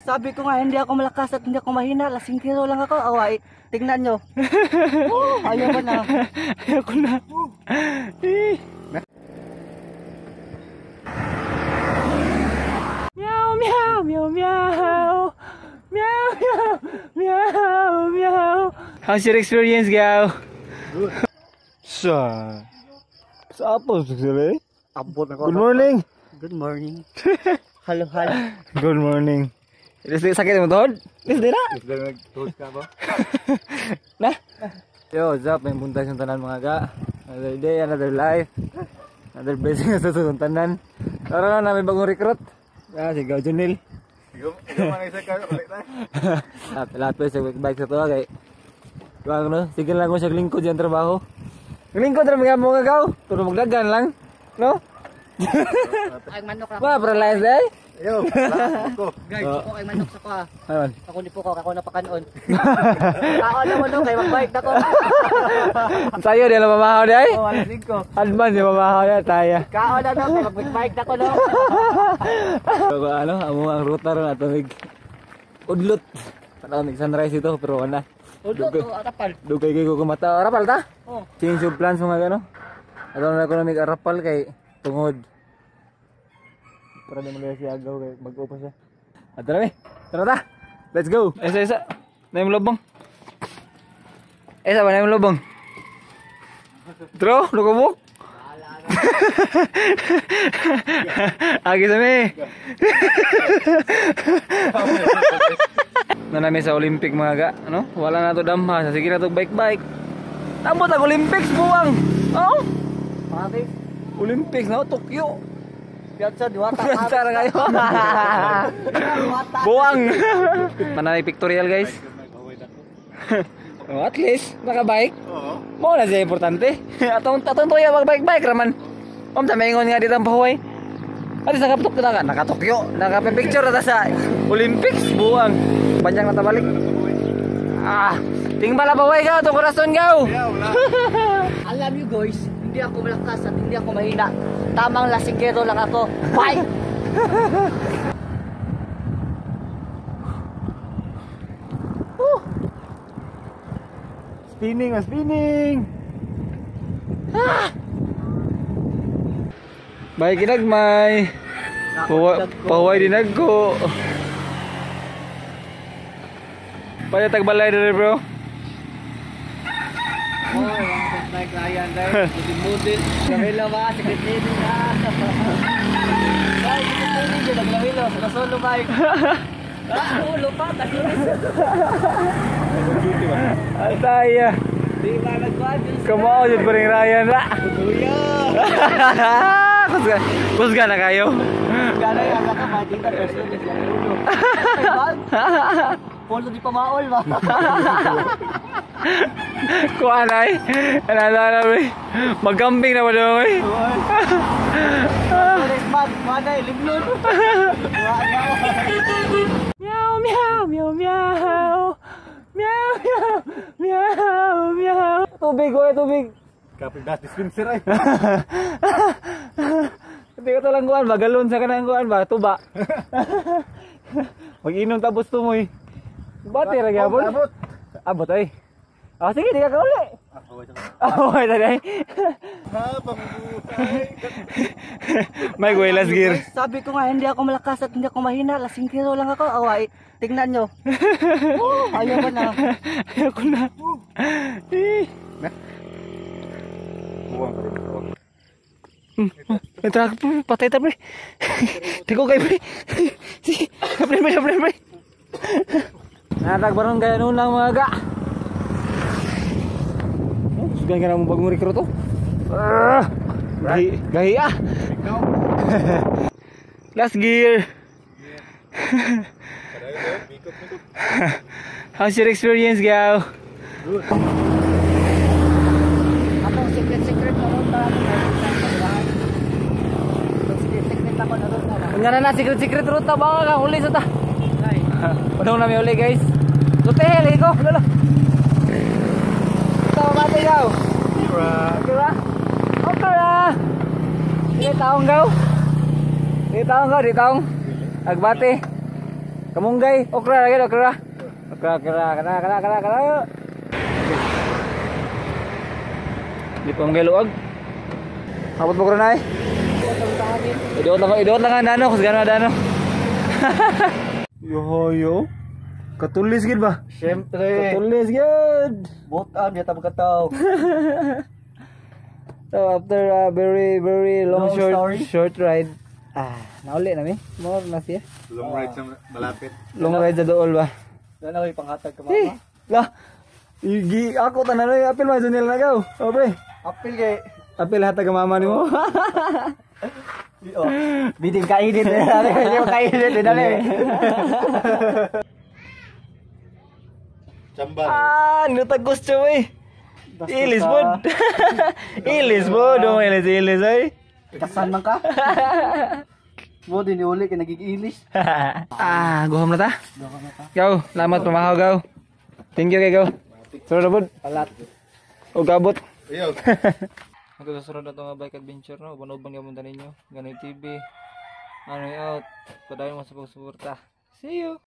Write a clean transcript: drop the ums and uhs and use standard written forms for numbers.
Sabi ko nga, hindi ako malakas at hindi ako mahina. Lasing kilo lang ako. Away, tingnan nyo. Ayaw ko na. Ayaw ko na. Meow, meow, meow, meow. Meow, meow, meow, meow. How's your experience, Gao? Good. Sa apple, sila eh. Abot ako. Good morning. Good morning. Halo, halo. Good morning. Sakit mo tuhod? Is di na? Tuhod ka ba? Na? Yo, what's up? May buntay sa tanan mga ga. Another day, another life. Another blessing sa susunod tanan. Tara na, may bagong recruit. Si Gao Junil. Lahat pa sa bike sa to kay. Sige lang ko siya lingkod yung trabaho. Lingkod na mga Gao. Turo magdagan lang. No? Ay, manok lang. Ba, paralyzed eh? Yo, Guys, ako ay manok sa ko ha. Ayun. Ako ni po ko, ako napakanoon. Ako na manok, kay magbike na ko. Sa'yo, di na mamahaw di ay? Wala din ko. Adman, di mamahaw di tayo. Kao na no, kay magbike na ko no. Ano, amo ang ruta ron at tumig. Udlot. Patamig sunrise ito, pero wala. Udlot o arapal. Dugay kayo kumata. Arapal ta? Oh. Change of plans mga gano. Ato na ako na may arapal kay tungod. Para di mo si Agaw kay mag-upa siya. At tara tara ta. Let's go. Isa. Na yung lobong. Isa ba na yung lobong? Tro, lukubok. Agi sa mi. Na namin sa Olympic mga ga, ano? Wala na to damha, sige na to bike. Tambot ang Olympics buwang. Oh? Pati. Olympics na Tokyo. Piazza Duwata. Piazza na kayo. Buwang. Manay pictorial guys. Oh, at least naka-bike. Oo. Mo na siya importante. Atong tuya mag-bike raman. Sa maingon nga dito ang pahuway. At nakatok na ka, naka-Tokyo, naka-picture na sa Olympics buwang. Panjang na tabalik. Ting bala pahuway ka, to corazon Gao. Alam you guys, hindi ako malakas at hindi ako mahina. Tamang lasinggero lang ako. Bye! Spinning! Bay kinagmay. Pahuway din ako. Payatag balay dere bro. Oh, yung bike Ryan guys. Model. Gawila ba? Secretary na. Guys, secretary na. Gawila. Nasolo bike. Ulo pa. Ataya. Di ba nagkuhan? Kamao jud pa ring Ryan na. Tuya. Kusga na kayo. Gano'n yung ka ba? Di ka person. Polo di pa maol ba? Kuan ay. Ana magkambing na ba daw eh. Resman, mana liblon. Meow meow meow meow. Meow meow meow. Tubig. Kapit dati dispenser ay. Hindi ko talang kuan, magalon sa kanang kuan ba, tuba. Mag-inom tapos tumoy. Bati ra gyapon. Abot ay. Sige, di ka kauli. Away ta dai. May guelas gear. Sabi ko nga, hindi ako malakas at hindi ako mahina. Lasing kilo lang ako. Away, tingnan nyo. Ayaw ko na. Ayaw ko na. Buwang ka rin. Entra patay ta pre. Tiko kay pre. Si, pre. Natag baron kaya noon lang mga ga. Sugan ka na mong bagong recruit to. Gahi ah. Last gear. How's your experience, Gao? Good. Atong secret na ron ta. Secret ako na ron na. Kanya na secret route ta ba ka huli sa ta. Ay. Padong na may uli guys. Hotel ko. Lolo. Ito mati Gao. Okay ba? Okay lah. Ini taong Gao. Di taong. Agbate. Kamunggay, okra lagi, okra. Okra, kena. Di pamunggay luag. Habot mo ko na eh. Idot lang ang dano, kasi gano'n dano. Yo. Katulis gid ba? Siyempre. Katulis gid. Butam niya tabang kataw. So after a very long Long short ride, nauli na mi. More na siya. Long ride sa malapit. Long ride sa dool ba? Yan ako ipanghatag ka Eh, mama. lah. Igi ako tanan na apil man sunil na gaw. Oh pre. Apil kay. Apil hatag ka mama nimo. Biting kainit. Hindi mo kainit. Dali. Chambal. Nutag gusto eh. Ilis bod. Ilis bod, dong ilis ay. Kasan man ka? Mo din uli kay nagigilis. Guham na ta. Gaw, lamat pamahaw gaw. Thank you kay gaw. Sunod na bod. Palat. O gabot. Ayaw. Ito sa sunod na ito nga bike adventure no. Uban-uban gamunta ninyo. Ganay TV. Ano out. Padayon mo sa pagsuporta. See you.